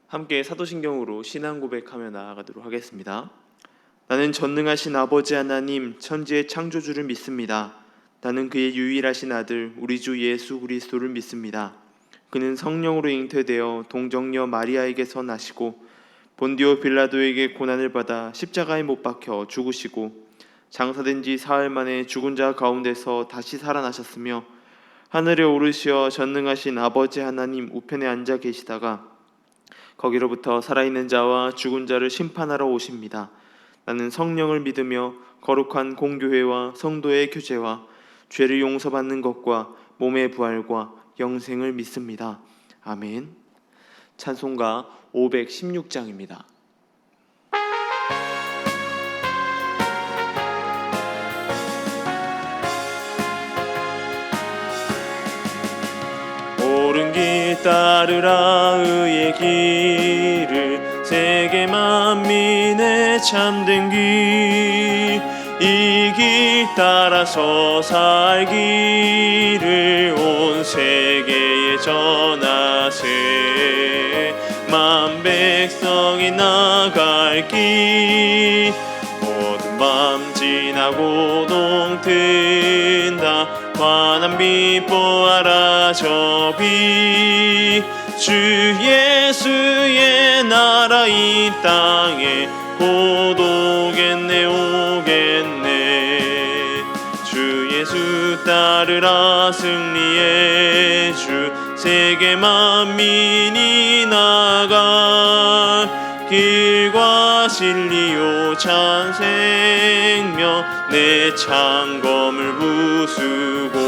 함께 사도신경으로 신앙 고백하며 나아가도록 하겠습니다. 나는 전능하신 아버지 하나님 천지의 창조주를 믿습니다. 나는 그의 유일하신 아들 우리 주 예수 그리스도를 믿습니다. 그는 성령으로 잉태되어 동정녀 마리아에게서 나시고 본디오 빌라도에게 고난을 받아 십자가에 못 박혀 죽으시고 장사된 지 사흘 만에 죽은 자 가운데서 다시 살아나셨으며 하늘에 오르시어 전능하신 아버지 하나님 우편에 앉아 계시다가 거기로부터 살아있는 자와 죽은 자를 심판하러 오십니다. 나는 성령을 믿으며 거룩한 공교회와 성도의 교제와 죄를 용서받는 것과 몸의 부활과 영생을 믿습니다. 아멘. 찬송가 516장입니다. 옳은 길 따르라 의의 길을 세계 만민의 참된 길 이 길 따라서 살기를 온 세계에 전하세 만 백성이 나갈 길 모든 밤 지나고 동튼다 환한 빛 보아라 저 빛 주 예수의 나라 이 땅에 곧 오겠네 오겠네 주 예수 따르라 승리의 주 세계 만민이 나갈 길과 진리요 참 생명 내 창검을 부수고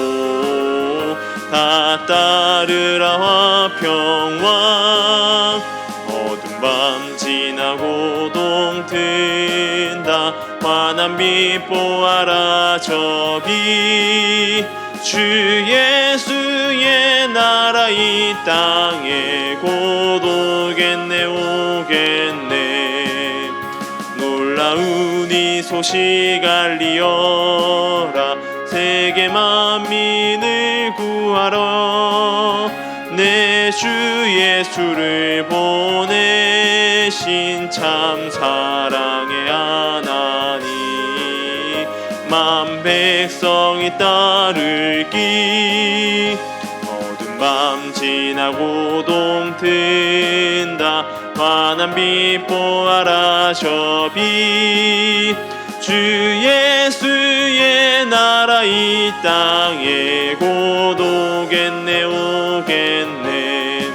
다 따르라 화평왕 어두운 밤 지나고 동튼다 환한 빛 보아라 저 빛 주 예수의 나라 이 땅에 곧 오겠네 오겠네 놀라운 이 소식 알리어라 세계 만민을 구하러 내 주 예수를 보내신 참 사랑의 하나님 만 백성이 따를 길 어두운 밤 지나고 동튼다 환한 빛 보아라 저 빛 주 예수의 나라 이 땅에 곧 오겠네 오겠네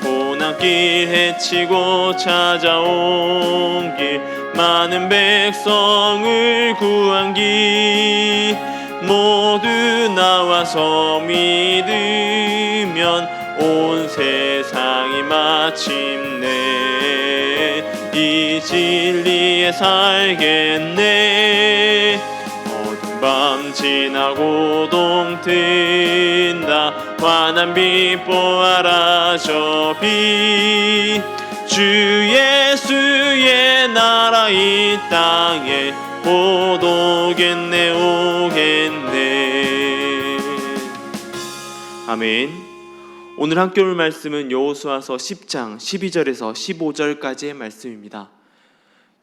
고난길 헤치고 찾아온 길 많은 백성을 구한 길 모두 나와서 믿으면 온 세상이 마침내 이 진리에 살겠네 어두운 밤 지나고 동튼다 환한 빛 보아라 저 빛 주 예수의 나라 이 땅에 곧 오겠네 오겠네. 아멘. 오늘 함께 올 말씀은 여호수아서 10장 12절에서 15절까지의 말씀입니다.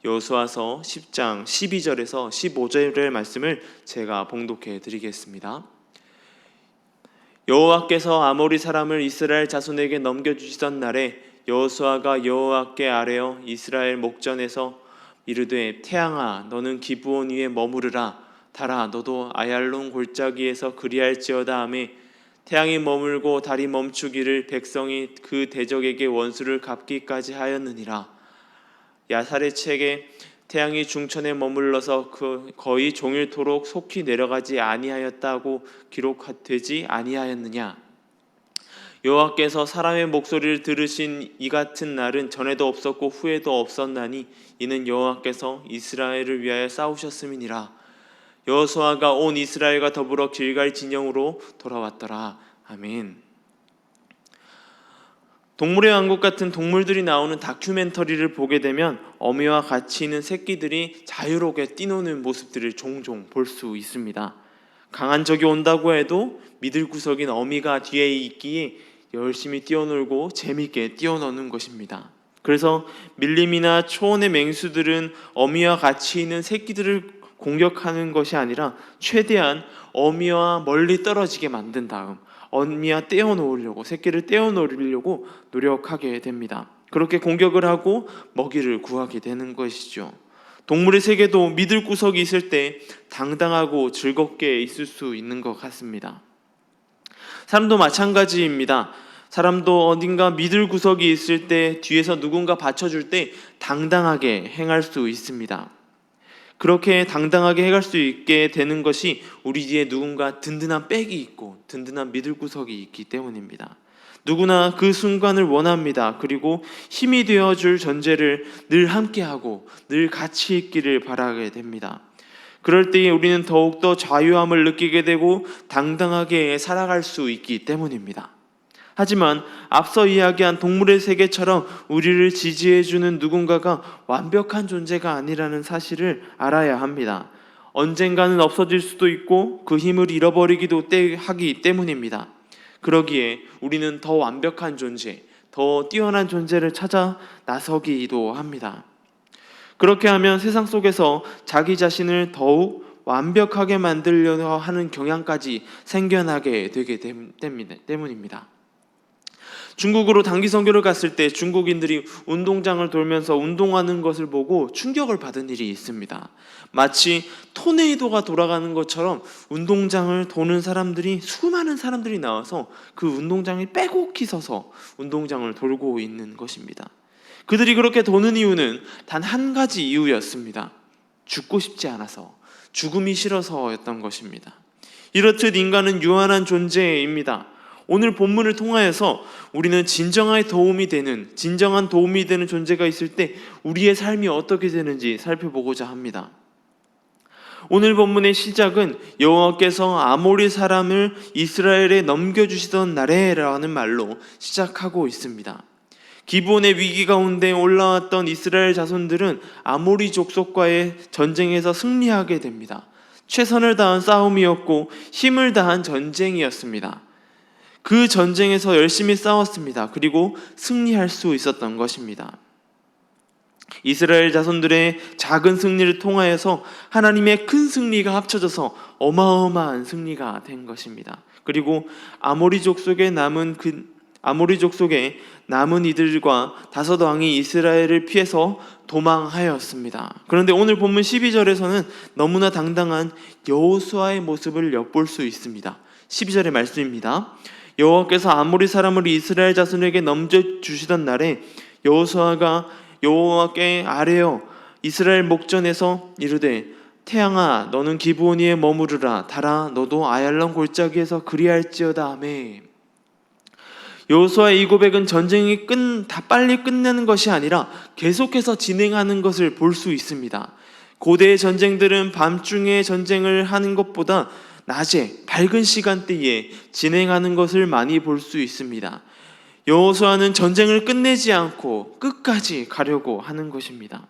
여호수아서 10장 12절에서 15절의 말씀을 제가 봉독해 드리겠습니다. 여호와께서 아모리 사람을 이스라엘 자손에게 넘겨주시던 날에 여호수아가 여호와께 아뢰어 이스라엘 목전에서 이르되 태양아 너는 기브온 위에 머무르라 달아 너도 아얄론 골짜기에서 그리할지어다 하매 태양이 머물고 달이 멈추기를 백성이 그 대적에게 원수를 갚기까지 하였느니라. 야살의 책에 태양이 중천에 머물러서 거의 종일토록 속히 내려가지 아니하였다고 기록되지 아니하였느냐. 여호와께서 사람의 목소리를 들으신 이 같은 날은 전에도 없었고 후에도 없었나니 이는 여호와께서 이스라엘을 위하여 싸우셨음이니라. 여호수아가 온 이스라엘과 더불어 길갈 진영으로 돌아왔더라. 아멘. 동물의 왕국 같은 동물들이 나오는 다큐멘터리를 보게 되면 어미와 같이 있는 새끼들이 자유롭게 뛰노는 모습들을 종종 볼 수 있습니다. 강한 적이 온다고 해도 믿을 구석인 어미가 뒤에 있기에 열심히 뛰어놀고 재미있게 뛰어노는 것입니다. 그래서 밀림이나 초원의 맹수들은 어미와 같이 있는 새끼들을 공격하는 것이 아니라 최대한 어미와 멀리 떨어지게 만든 다음 어미와 새끼를 떼어놓으려고 노력하게 됩니다. 그렇게 공격을 하고 먹이를 구하게 되는 것이죠. 동물의 세계도 믿을 구석이 있을 때 당당하고 즐겁게 있을 수 있는 것 같습니다. 사람도 마찬가지입니다. 사람도 어딘가 믿을 구석이 있을 때, 뒤에서 누군가 받쳐줄 때 당당하게 행할 수 있습니다. 그렇게 당당하게 행할 수 있게 되는 것이 우리 뒤에 누군가 든든한 백이 있고 든든한 믿을 구석이 있기 때문입니다. 누구나 그 순간을 원합니다. 그리고 힘이 되어줄 존재를 늘 함께하고 늘 같이 있기를 바라게 됩니다. 그럴 때에 우리는 더욱더 자유함을 느끼게 되고 당당하게 살아갈 수 있기 때문입니다. 하지만 앞서 이야기한 동물의 세계처럼 우리를 지지해주는 누군가가 완벽한 존재가 아니라는 사실을 알아야 합니다. 언젠가는 없어질 수도 있고 그 힘을 잃어버리기도 하기 때문입니다. 그러기에 우리는 더 완벽한 존재, 더 뛰어난 존재를 찾아 나서기도 합니다. 그렇게 하면 세상 속에서 자기 자신을 더욱 완벽하게 만들려고 하는 경향까지 생겨나게 되기 때문입니다. 중국으로 단기 선교를 갔을 때 중국인들이 운동장을 돌면서 운동하는 것을 보고 충격을 받은 일이 있습니다. 마치 토네이도가 돌아가는 것처럼 운동장을 도는 수많은 사람들이 나와서 그 운동장에 빼곡히 서서 운동장을 돌고 있는 것입니다. 그들이 그렇게 도는 이유는 단 한 가지 이유였습니다. 죽고 싶지 않아서, 죽음이 싫어서였던 것입니다. 이렇듯 인간은 유한한 존재입니다. 오늘 본문을 통하여서 우리는 진정한 도움이 되는 존재가 있을 때 우리의 삶이 어떻게 되는지 살펴보고자 합니다. 오늘 본문의 시작은 여호와께서 아모리 사람을 이스라엘에 넘겨주시던 날에라는 말로 시작하고 있습니다. 기브온의 위기 가운데 올라왔던 이스라엘 자손들은 아모리 족속과의 전쟁에서 승리하게 됩니다. 최선을 다한 싸움이었고 힘을 다한 전쟁이었습니다. 그 전쟁에서 열심히 싸웠습니다. 그리고 승리할 수 있었던 것입니다. 이스라엘 자손들의 작은 승리를 통하여서 하나님의 큰 승리가 합쳐져서 어마어마한 승리가 된 것입니다. 그리고 아모리 족속에 남은 이들과 다섯 왕이 이스라엘을 피해서 도망하였습니다. 그런데 오늘 본문 12절에서는 너무나 당당한 여호수아의 모습을 엿볼 수 있습니다. 12절의 말씀입니다. 여호와께서 아모리 사람을 이스라엘 자손에게 넘겨주시던 날에 여호수아가 여호와께 아뢰어 이스라엘 목전에서 이르되 태양아 너는 기브온이에 머무르라 달아 너도 아얄론 골짜기에서 그리할지어다 아멘. 여호수아의 이 고백은 전쟁이 빨리 끝내는 것이 아니라 계속해서 진행하는 것을 볼 수 있습니다. 고대의 전쟁들은 밤중에 전쟁을 하는 것보다 낮에 밝은 시간대에 진행하는 것을 많이 볼 수 있습니다. 여호수아는 전쟁을 끝내지 않고 끝까지 가려고 하는 것입니다.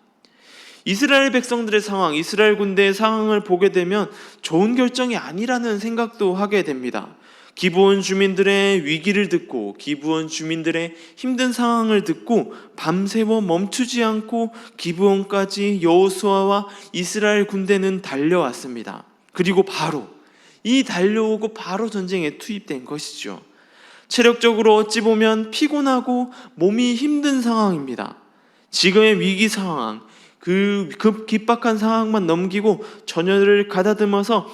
이스라엘 백성들의 상황, 이스라엘 군대의 상황을 보게 되면 좋은 결정이 아니라는 생각도 하게 됩니다. 기브온 주민들의 위기를 듣고 기브온 주민들의 힘든 상황을 듣고 밤새워 멈추지 않고 기브온까지 여호수아와 이스라엘 군대는 달려왔습니다. 그리고 달려오고 바로 전쟁에 투입된 것이죠. 체력적으로 어찌 보면 피곤하고 몸이 힘든 상황입니다. 지금의 위기 상황, 그 급박한 상황만 넘기고 전열을 가다듬어서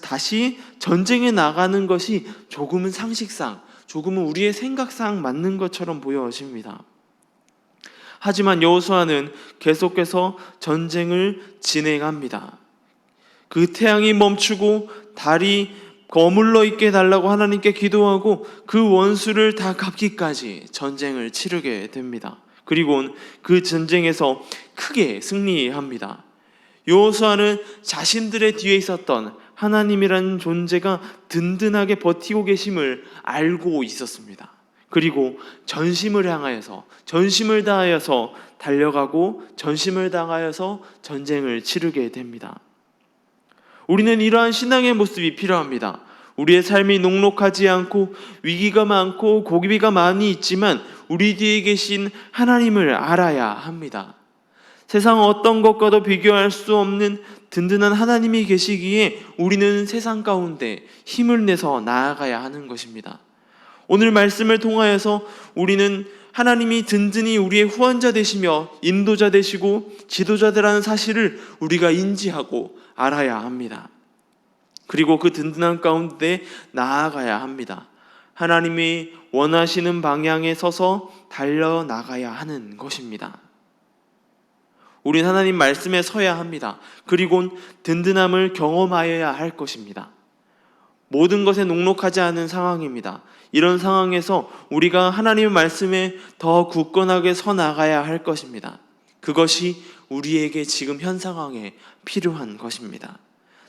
다시 전쟁에 나가는 것이 조금은 상식상, 조금은 우리의 생각상 맞는 것처럼 보여집니다. 하지만 여호수아는 계속해서 전쟁을 진행합니다. 그 태양이 멈추고 달이 거물러 있게 달라고 하나님께 기도하고 그 원수를 다 갚기까지 전쟁을 치르게 됩니다. 그리고 그 전쟁에서 크게 승리합니다. 여호수아는 자신들의 뒤에 있었던 하나님이라는 존재가 든든하게 버티고 계심을 알고 있었습니다. 그리고 전심을 다하여서 달려가고 전심을 다하여서 전쟁을 치르게 됩니다. 우리는 이러한 신앙의 모습이 필요합니다. 우리의 삶이 녹록하지 않고 위기가 많고 고비가 많이 있지만 우리 뒤에 계신 하나님을 알아야 합니다. 세상 어떤 것과도 비교할 수 없는 든든한 하나님이 계시기에 우리는 세상 가운데 힘을 내서 나아가야 하는 것입니다. 오늘 말씀을 통하여서 우리는 하나님이 든든히 우리의 후원자 되시며 인도자 되시고 지도자들라는 사실을 우리가 인지하고 알아야 합니다. 그리고 그 든든한 가운데 나아가야 합니다. 하나님이 원하시는 방향에 서서 달려나가야 하는 것입니다. 우린 하나님 말씀에 서야 합니다. 그리고 든든함을 경험하여야 할 것입니다. 모든 것에 녹록하지 않은 상황입니다. 이런 상황에서 우리가 하나님의 말씀에 더 굳건하게 서 나가야 할 것입니다. 그것이 우리에게 지금 현 상황에 필요한 것입니다.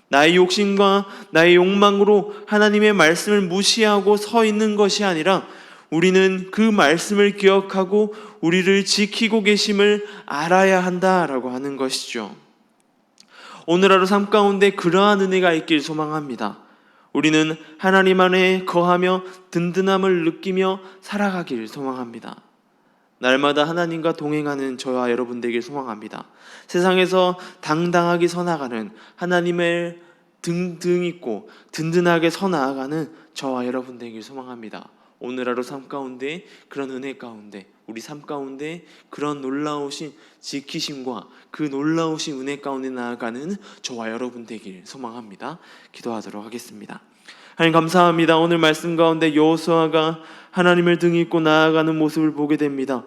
나의 욕심과 나의 욕망으로 하나님의 말씀을 무시하고 서 있는 것이 아니라 우리는 그 말씀을 기억하고 우리를 지키고 계심을 알아야 한다라고 하는 것이죠. 오늘 하루 삶 가운데 그러한 은혜가 있길 소망합니다. 우리는 하나님 안에 거하며 든든함을 느끼며 살아가길 소망합니다. 날마다 하나님과 동행하는 저와 여러분 되길 소망합니다. 세상에서 당당하게 서나가는 하나님을 등등 있고 든든하게 서나아가는 저와 여러분 되길 소망합니다. 오늘 하루 삶 가운데 그런 은혜 가운데 우리 삶 가운데 그런 놀라우신 지키심과 그 놀라우신 은혜 가운데 나아가는 저와 여러분 되길 소망합니다. 기도하도록 하겠습니다. 하나님 감사합니다. 오늘 말씀 가운데 여호수아가 하나님을 등입고 나아가는 모습을 보게 됩니다.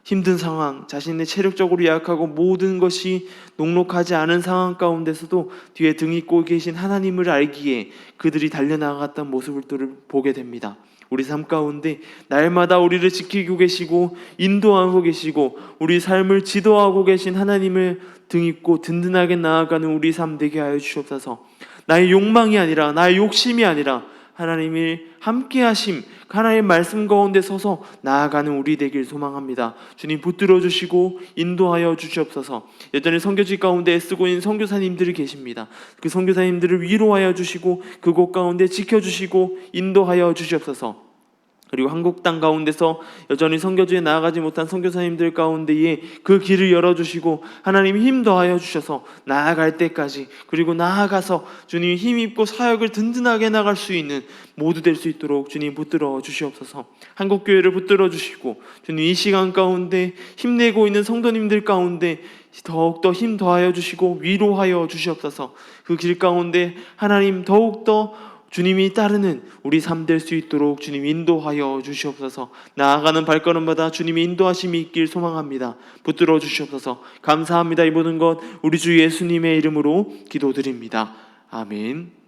힘든 상황, 자신의 체력적으로 약하고 모든 것이 녹록하지 않은 상황 가운데서도 뒤에 등입고 계신 하나님을 알기에 그들이 달려나갔던 모습을 보게 됩니다. 우리 삶 가운데 날마다 우리를 지키고 계시고 인도하고 계시고 우리 삶을 지도하고 계신 하나님을 등입고 든든하게 나아가는 우리 삶 되게 하여 주옵소서. 나의 욕망이 아니라 나의 욕심이 아니라 하나님이 함께 하심 하나님의 말씀 가운데 서서 나아가는 우리 되길 소망합니다. 주님 붙들어 주시고 인도하여 주시옵소서. 여전히 선교지 가운데 애쓰고 있는 선교사님들이 계십니다. 그 선교사님들을 위로하여 주시고 그곳 가운데 지켜주시고 인도하여 주시옵소서. 그리고 한국 땅 가운데서 여전히 선교지에 나아가지 못한 선교사님들 가운데에 그 길을 열어주시고 하나님이 힘 더하여 주셔서 나아갈 때까지 그리고 나아가서 주님이 힘입고 사역을 든든하게 나갈 수 있는 모두 될 수 있도록 주님 붙들어 주시옵소서. 한국교회를 붙들어 주시고 주님 이 시간 가운데 힘내고 있는 성도님들 가운데 더욱더 힘 더하여 주시고 위로하여 주시옵소서. 그 길 가운데 하나님 더욱더 주님이 따르는 우리 삶 될 수 있도록 주님 인도하여 주시옵소서. 나아가는 발걸음마다 주님의 인도하심이 있길 소망합니다. 붙들어 주시옵소서. 감사합니다. 이 모든 것 우리 주 예수님의 이름으로 기도드립니다. 아멘.